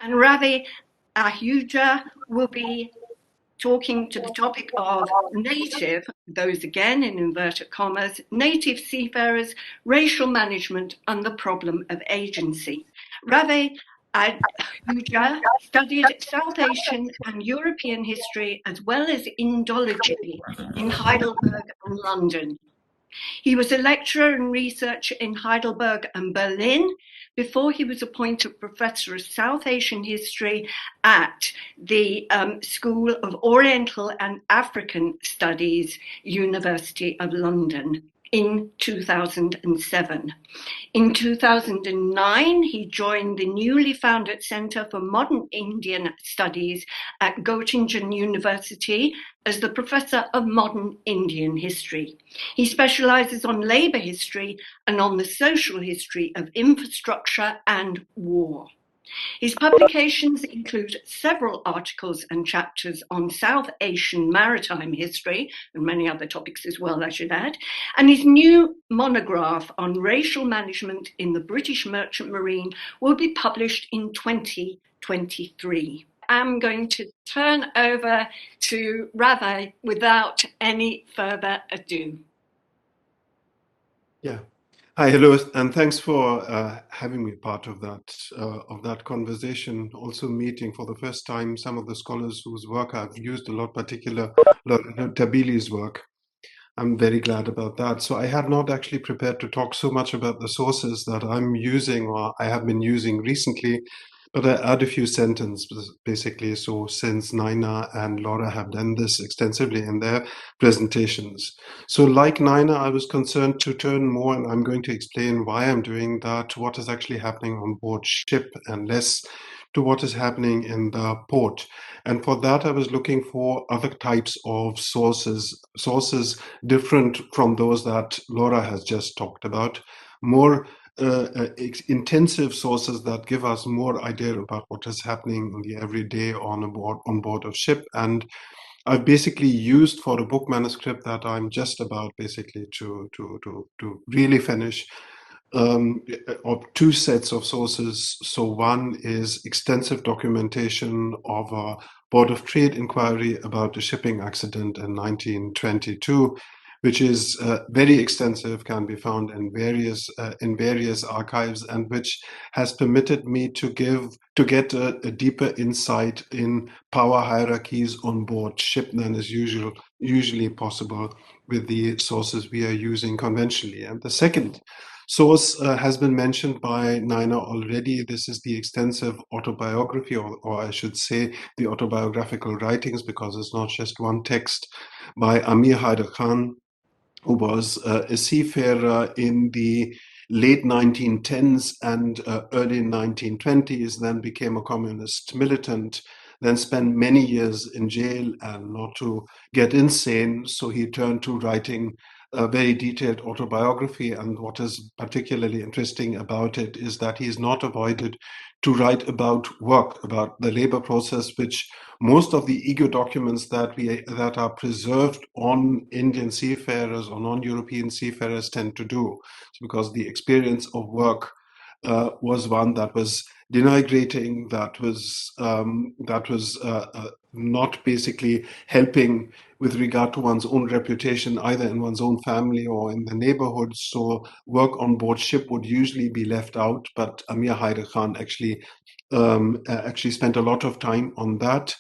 And Ravi Ahuja will be talking to the topic of native, those again in inverted commas, native seafarers, racial management, and the problem of agency. Ravi Ahuja studied South Asian and European history as well as Indology in Heidelberg and London. He was a lecturer and researcher in Heidelberg and Berlin before he was appointed Professor of South Asian History at the School of Oriental and African Studies, University of London in 2007. In 2009, he joined the newly founded Center for Modern Indian Studies at Göttingen University as the Professor of Modern Indian History. He specializes on labor history and on the social history of infrastructure and war. His publications include several articles and chapters on South Asian maritime history, and many other topics as well, I should add, and his new monograph on racial management in the British Merchant Marine will be published in 2023. I'm going to turn over to Ravi without any further ado. Yeah. Hi, hello, and thanks for having me part of that conversation. Also meeting for the first time some of the scholars whose work I've used a lot, particularly Tabili's work. I'm very glad about that. So I had not actually prepared to talk so much about the sources that I'm using or I have been using recently, but I add a few sentences basically. So since Naina and Laura have done this extensively in their presentations. So like Naina, I was concerned to turn more, and I'm going to explain why I'm doing that, what is actually happening on board ship, and less to what is happening in the port. And for that, I was looking for other types of sources different from those that Laura has just talked about, more intensive sources that give us more idea about what is happening in the everyday on board of ship. And I've basically used for a book manuscript that I'm just about basically to really finish of two sets of sources. So one is extensive documentation of a Board of Trade inquiry about a shipping accident in 1922, which is very extensive, can be found in various archives, and which has permitted me to get a deeper insight in power hierarchies on board ship than is usually possible with the sources we are using conventionally. And the second source has been mentioned by Naina already. This is the extensive autobiography, or I should say the autobiographical writings, because it's not just one text, by Amir Haider Khan, who was a seafarer in the late 1910s and early 1920s, then became a communist militant, then spent many years in jail, and not to get insane, so he turned to writing a very detailed autobiography. And what is particularly interesting about it is that he's not avoided to write about work, about the labor process, which most of the ego documents that are preserved on Indian seafarers or non-European seafarers tend to do. It's because the experience of work was one that was denigrating, that was not basically helping with regard to one's own reputation, either in one's own family or in the neighborhood. So work on board ship would usually be left out, but Amir Haider Khan actually spent a lot of time on that.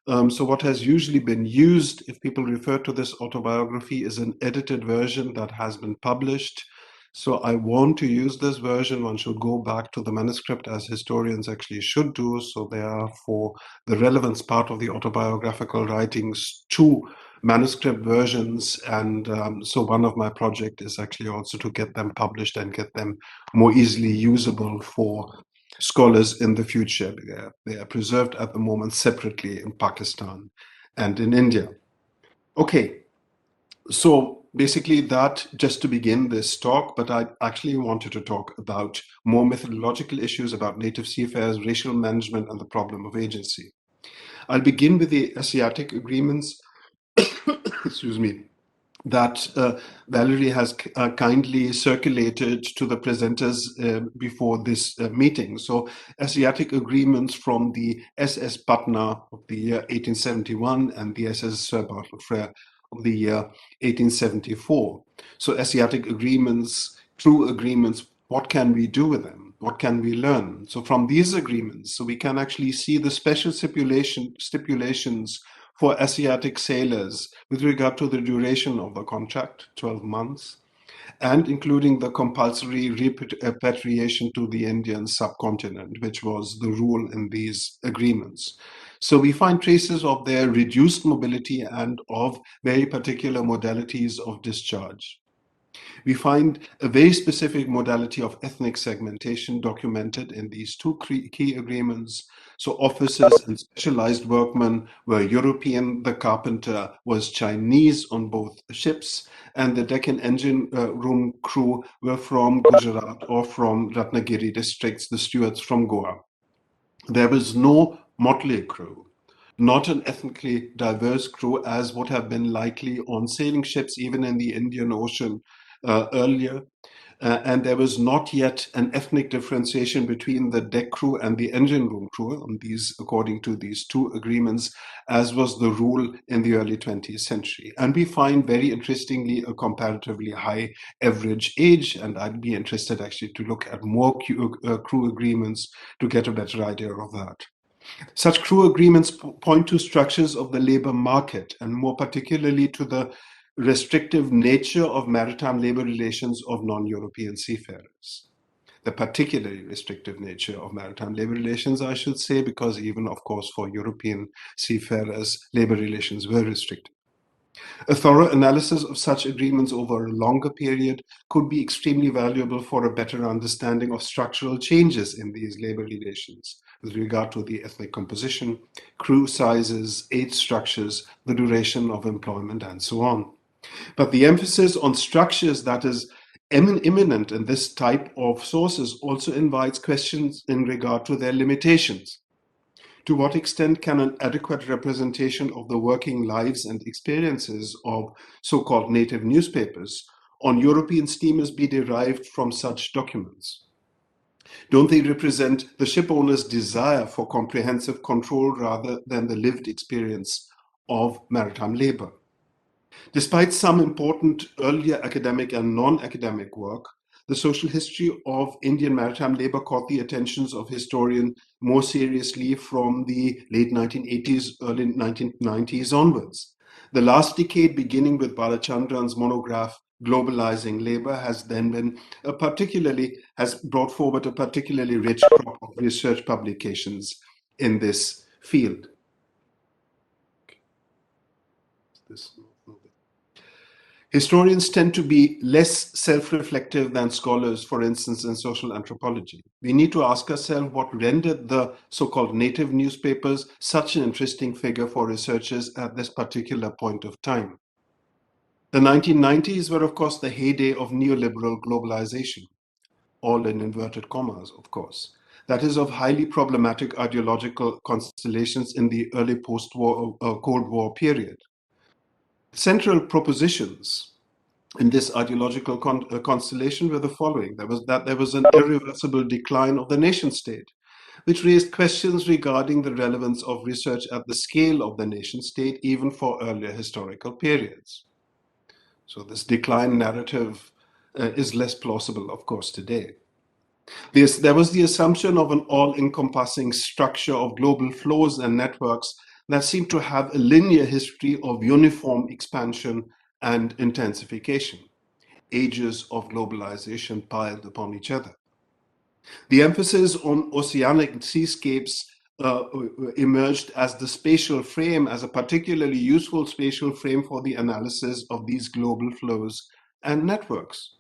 So what has usually been used, if people refer to this autobiography, is an edited version that has been published. So I want to use this version. One should go back to the manuscript, as historians actually should do. So therefore, the relevance part of the autobiographical writings to manuscript versions. And so one of my projects is actually also to get them published and get them more easily usable for scholars in the future. They are preserved at the moment separately in Pakistan and in India. Okay, so basically that just to begin this talk, but I actually wanted to talk about more methodological issues about native seafarers, racial management, and the problem of agency. I'll begin with the Asiatic agreements, excuse me, that Valerie has kindly circulated to the presenters before this meeting. So Asiatic agreements from the SS Patna of the year 1871 and the SS Bartlefrere of the year 1874. So Asiatic agreements, true agreements, what can we do with them? What can we learn? So from these agreements, so we can actually see the special stipulations for Asiatic sailors with regard to the duration of the contract, 12 months, and including the compulsory repatriation to the Indian subcontinent, which was the rule in these agreements. So we find traces of their reduced mobility and of very particular modalities of discharge. We find a very specific modality of ethnic segmentation documented in these two key agreements. So officers and specialized workmen were European, the carpenter was Chinese on both ships, and the Deccan engine room crew were from Gujarat or from Ratnagiri districts, the stewards from Goa. There was no motley crew, not an ethnically diverse crew as would have been likely on sailing ships even in the Indian Ocean earlier. And there was not yet an ethnic differentiation between the deck crew and the engine room crew on these, according to these two agreements, as was the rule in the early 20th century. And we find, very interestingly, a comparatively high average age. And I'd be interested actually to look at more crew agreements to get a better idea of that. Such crew agreements point to structures of the labor market, and more particularly to the restrictive nature of maritime labor relations of non-European seafarers. The particularly restrictive nature of maritime labor relations, I should say, because even, of course, for European seafarers, labor relations were restricted. A thorough analysis of such agreements over a longer period could be extremely valuable for a better understanding of structural changes in these labor relations with regard to the ethnic composition, crew sizes, age structures, the duration of employment, and so on. But the emphasis on structures that is imminent in this type of sources also invites questions in regard to their limitations. To what extent can an adequate representation of the working lives and experiences of so-called native newspapers on European steamers be derived from such documents? Don't they represent the ship owner's desire for comprehensive control rather than the lived experience of maritime labor? Despite some important earlier academic and non-academic work, the social history of Indian maritime labor caught the attentions of historians more seriously from the late 1980s, early 1990s onwards. The last decade, beginning with Balachandran's monograph, Globalizing Labor, has brought forward a particularly rich crop of research publications in this field. Historians tend to be less self-reflective than scholars, for instance, in social anthropology. We need to ask ourselves what rendered the so-called native newspapers such an interesting figure for researchers at this particular point of time. The 1990s were, of course, the heyday of neoliberal globalization, all in inverted commas, of course. That is, of highly problematic ideological constellations in the early post-war Cold War period. Central propositions in this ideological constellation were the following. There was an irreversible decline of the nation state, which raised questions regarding the relevance of research at the scale of the nation state, even for earlier historical periods. So this decline narrative is less plausible, of course, today. There was the assumption of an all-encompassing structure of global flows and networks that seemed to have a linear history of uniform expansion and intensification, ages of globalization piled upon each other. The emphasis on oceanic seascapes emerged as the spatial frame, as a particularly useful spatial frame for the analysis of these global flows and networks.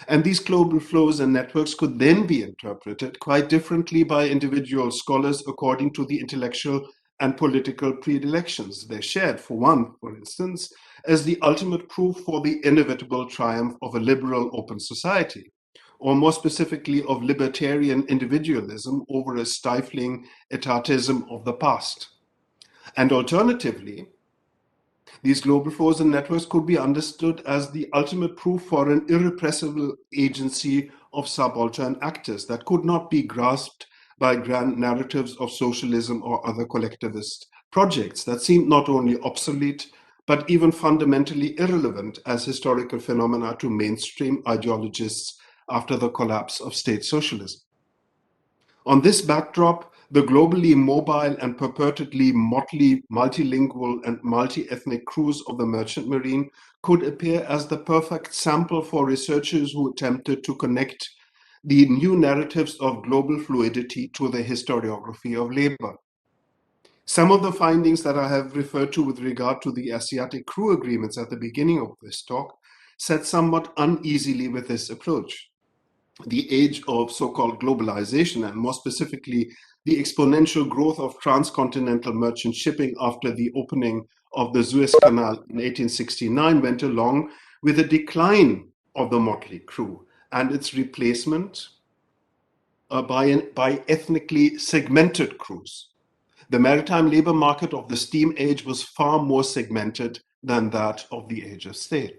And these global flows and networks could then be interpreted quite differently by individual scholars according to the intellectual and political predilections they shared. For one, for instance, as the ultimate proof for the inevitable triumph of a liberal open society, or more specifically of libertarian individualism over a stifling etatism of the past. And alternatively, These global flows and networks could be understood as the ultimate proof for an irrepressible agency of subaltern actors that could not be grasped by grand narratives of socialism or other collectivist projects that seemed not only obsolete, but even fundamentally irrelevant as historical phenomena to mainstream ideologists after the collapse of state socialism. On this backdrop, the globally mobile and purportedly motley, multilingual and multi-ethnic crews of the merchant marine could appear as the perfect sample for researchers who attempted to connect the new narratives of global fluidity to the historiography of labor. Some of the findings that I have referred to with regard to the Asiatic crew agreements at the beginning of this talk sat somewhat uneasily with this approach. The age of so-called globalization, and more specifically, the exponential growth of transcontinental merchant shipping after the opening of the Suez Canal in 1869 went along with a decline of the motley crew and its replacement by ethnically segmented crews. The maritime labor market of the steam age was far more segmented than that of the age of sail.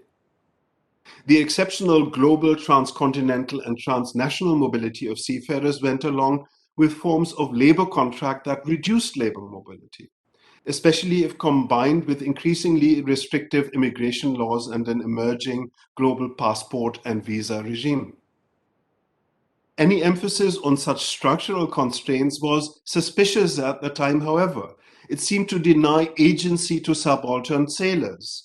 The exceptional global, transcontinental, and transnational mobility of seafarers went along with forms of labor contract that reduced labor mobility, especially if combined with increasingly restrictive immigration laws and an emerging global passport and visa regime. Any emphasis on such structural constraints was suspicious at the time, however. It seemed to deny agency to subaltern sailors.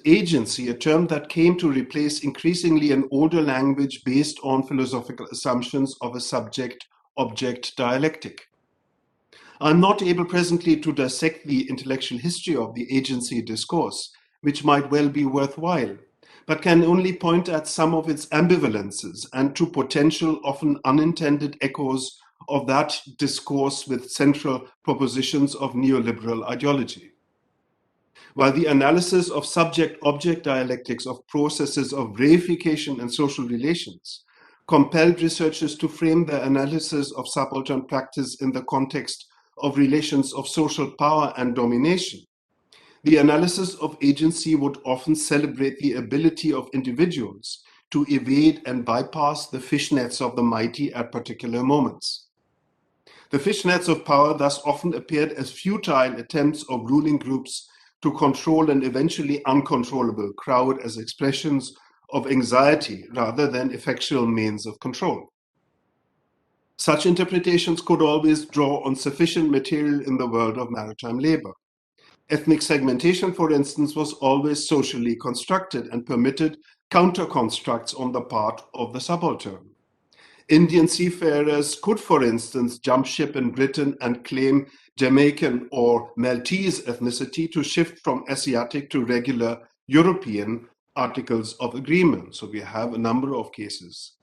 Agency, a term that came to replace increasingly an older language based on philosophical assumptions of a subject-object dialectic. I'm not able presently to dissect the intellectual history of the agency discourse, which might well be worthwhile, but can only point at some of its ambivalences and to potential, often unintended echoes of that discourse with central propositions of neoliberal ideology. While the analysis of subject-object dialectics of processes of reification and social relations compelled researchers to frame their analysis of subaltern practice in the context of relations of social power and domination, the analysis of agency would often celebrate the ability of individuals to evade and bypass the fishnets of the mighty at particular moments. The fishnets of power thus often appeared as futile attempts of ruling groups to control an eventually uncontrollable crowd as expressions of anxiety rather than effectual means of control. Such interpretations could always draw on sufficient material in the world of maritime labor. Ethnic segmentation, for instance, was always socially constructed and permitted counter-constructs on the part of the subaltern. Indian seafarers could, for instance, jump ship in Britain and claim Jamaican or Maltese ethnicity to shift from Asiatic to regular European articles of agreement. So we have a number of cases.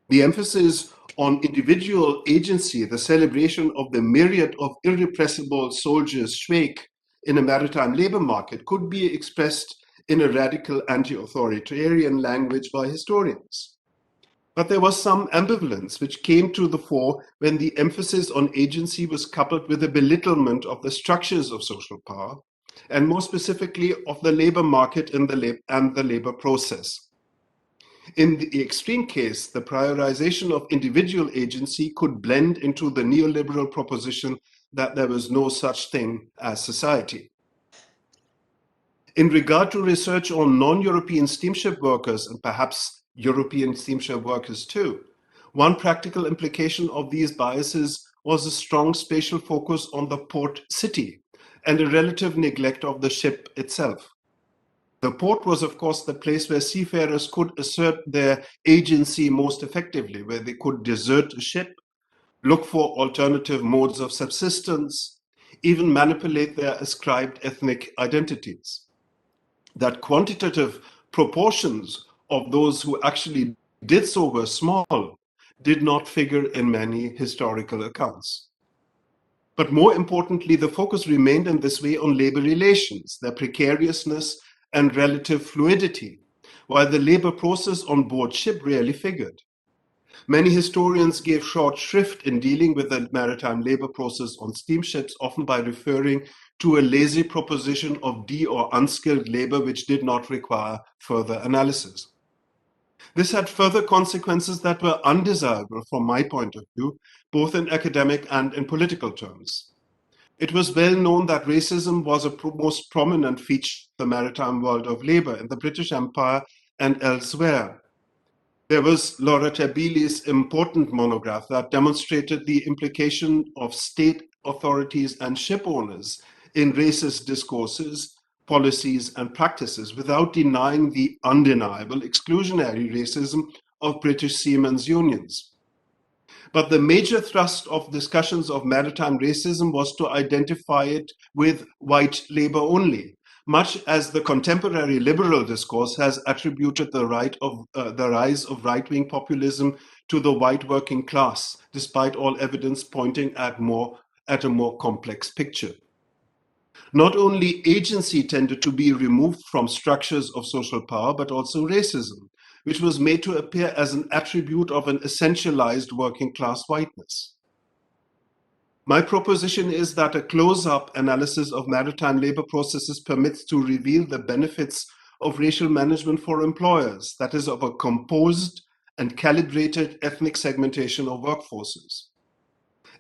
The emphasis on individual agency, the celebration of the myriad of irrepressible soldiers shwake in a maritime labor market could be expressed in a radical anti-authoritarian language by historians. But there was some ambivalence which came to the fore when the emphasis on agency was coupled with a belittlement of the structures of social power, and more specifically of the labor market and the labor process. In the extreme case, the prioritization of individual agency could blend into the neoliberal proposition that there was no such thing as society. In regard to research on non-European steamship workers and perhaps European steamship workers too, one practical implication of these biases was a strong spatial focus on the port city and a relative neglect of the ship itself. The port was, of course, the place where seafarers could assert their agency most effectively, where they could desert a ship, look for alternative modes of subsistence, even manipulate their ascribed ethnic identities. That quantitative proportions of those who actually did so were small did not figure in many historical accounts. But more importantly, the focus remained in this way on labor relations, their precariousness and relative fluidity, while the labor process on board ship rarely figured. Many historians gave short shrift in dealing with the maritime labor process on steamships, often by referring to a lazy proposition of de or unskilled labor which did not require further analysis. This had further consequences that were undesirable from my point of view, both in academic and in political terms. It was well known that racism was a most prominent feature of the maritime world of labor in the British Empire and elsewhere. There was Laura Tabili's important monograph that demonstrated the implication of state authorities and ship owners in racist discourses, policies, and practices without denying the undeniable exclusionary racism of British seamen's unions. But the major thrust of discussions of maritime racism was to identify it with white labor only, much as the contemporary liberal discourse has attributed the rise of right-wing populism to the white working class, despite all evidence pointing at a more complex picture. Not only agency tended to be removed from structures of social power, but also racism, which was made to appear as an attribute of an essentialized working class whiteness. My proposition is that a close-up analysis of maritime labor processes permits to reveal the benefits of racial management for employers, that is, of a composed and calibrated ethnic segmentation of workforces.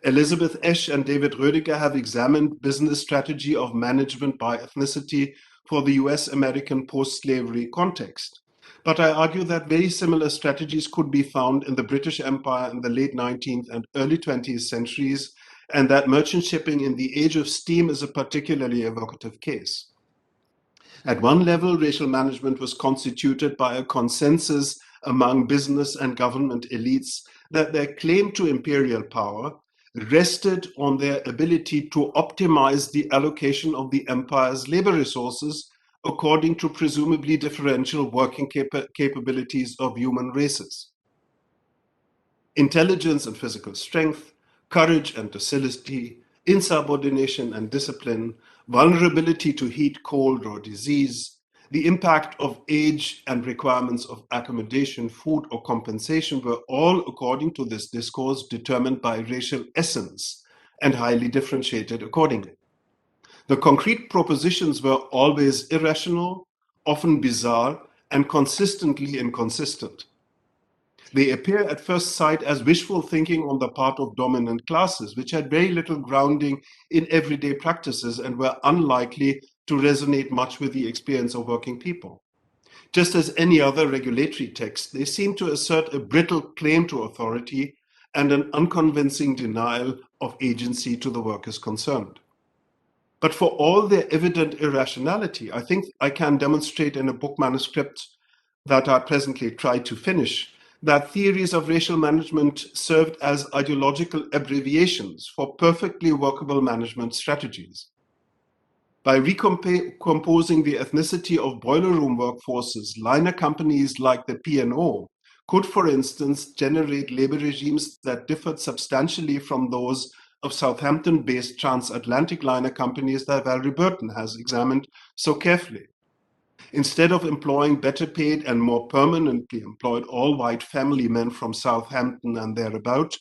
Elizabeth Esch and David Rödiger have examined business strategy of management by ethnicity for the US-American post-slavery context. But I argue that very similar strategies could be found in the British Empire in the late 19th and early 20th centuries, and that merchant shipping in the age of steam is a particularly evocative case. At one level, racial management was constituted by a consensus among business and government elites that their claim to imperial power rested on their ability to optimize the allocation of the empire's labor resources according to presumably differential working capabilities of human races. Intelligence and physical strength, courage and docility, insubordination and discipline, vulnerability to heat, cold, or disease, the impact of age and requirements of accommodation, food, or compensation were all, according to this discourse, determined by racial essence and highly differentiated accordingly. The concrete propositions were always irrational, often bizarre, and consistently inconsistent. They appear at first sight as wishful thinking on the part of dominant classes, which had very little grounding in everyday practices and were unlikely to resonate much with the experience of working people. Just as any other regulatory text, they seem to assert a brittle claim to authority and an unconvincing denial of agency to the workers concerned. But for all their evident irrationality, I think I can demonstrate in a book manuscript that I presently try to finish that theories of racial management served as ideological abbreviations for perfectly workable management strategies. By recomposing the ethnicity of boiler room workforces, liner companies like the P&O could, for instance, generate labor regimes that differed substantially from those of Southampton-based transatlantic liner companies that Valerie Burton has examined so carefully. Instead of employing better paid and more permanently employed all-white family men from Southampton and thereabout,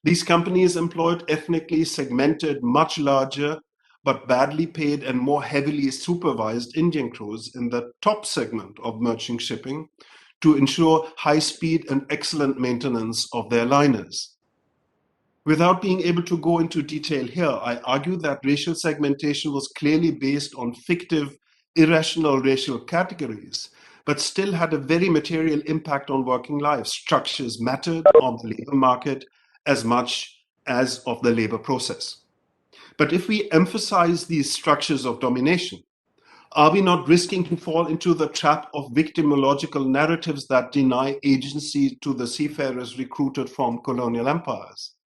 these companies employed ethnically segmented, much larger, but badly paid and more heavily supervised Indian crews in the top segment of merchant shipping to ensure high speed and excellent maintenance of their liners. Without being able to go into detail here, I argue that racial segmentation was clearly based on fictive, irrational racial categories, but still had a very material impact on working lives. Structures mattered on the labor market as much as of the labor process. But if we emphasize these structures of domination, are we not risking to fall into the trap of victimological narratives that deny agency to the seafarers recruited from colonial empires?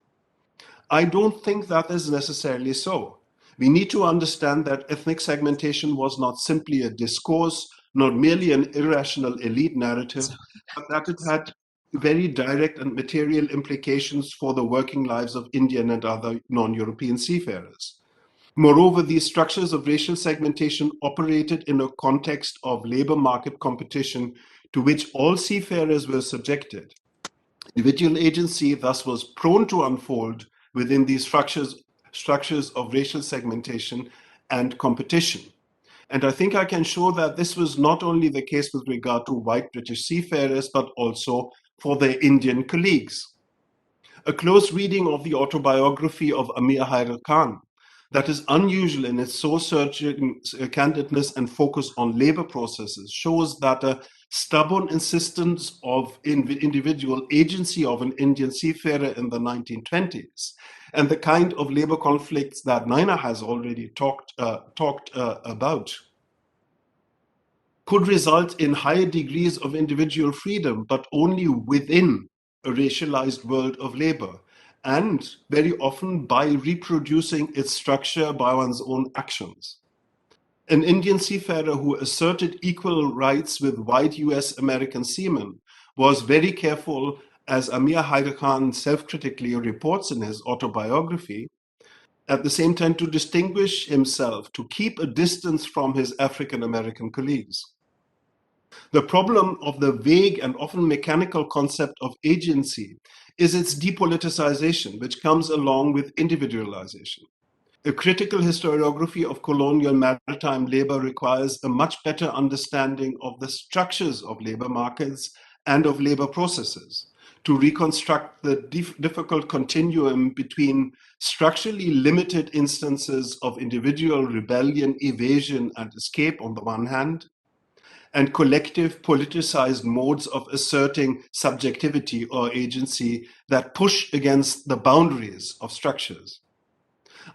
I don't think that is necessarily so. We need to understand that ethnic segmentation was not simply a discourse, not merely an irrational elite narrative, but that it had very direct and material implications for the working lives of Indian and other non-European seafarers. Moreover, these structures of racial segmentation operated in a context of labor market competition to which all seafarers were subjected. Individual agency thus was prone to unfold within these structures of racial segmentation and competition. And I think I can show that this was not only the case with regard to white British seafarers, but also for their Indian colleagues. A close reading of the autobiography of Amir Haidar Khan, that is unusual in its soul-searching candidness and focus on labor processes, shows that a stubborn insistence of individual agency of an Indian seafarer in the 1920s, and the kind of labor conflicts that Naina has already talked about, could result in higher degrees of individual freedom, but only within a racialized world of labor, and very often by reproducing its structure by one's own actions. An Indian seafarer who asserted equal rights with white US American seamen was very careful, as Amir Haidar Khan self-critically reports in his autobiography, at the same time to distinguish himself, to keep a distance from his African American colleagues. The problem of the vague and often mechanical concept of agency is its depoliticization, which comes along with individualization. A critical historiography of colonial maritime labor requires a much better understanding of the structures of labor markets and of labor processes to reconstruct the difficult continuum between structurally limited instances of individual rebellion, evasion, and escape on the one hand, and collective politicized modes of asserting subjectivity or agency that push against the boundaries of structures.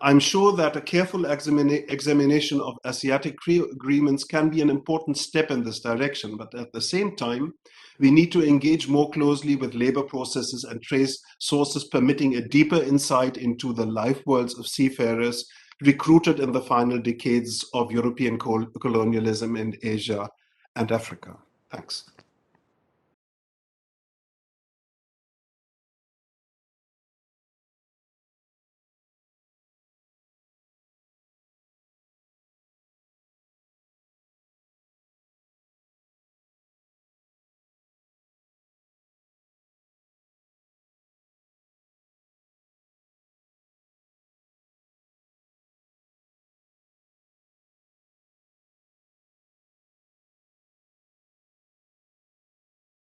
I'm sure that a careful examination of Asiatic agreements can be an important step in this direction, but at the same time, we need to engage more closely with labor processes and trace sources permitting a deeper insight into the life worlds of seafarers recruited in the final decades of European colonialism in Asia and Africa. Thanks.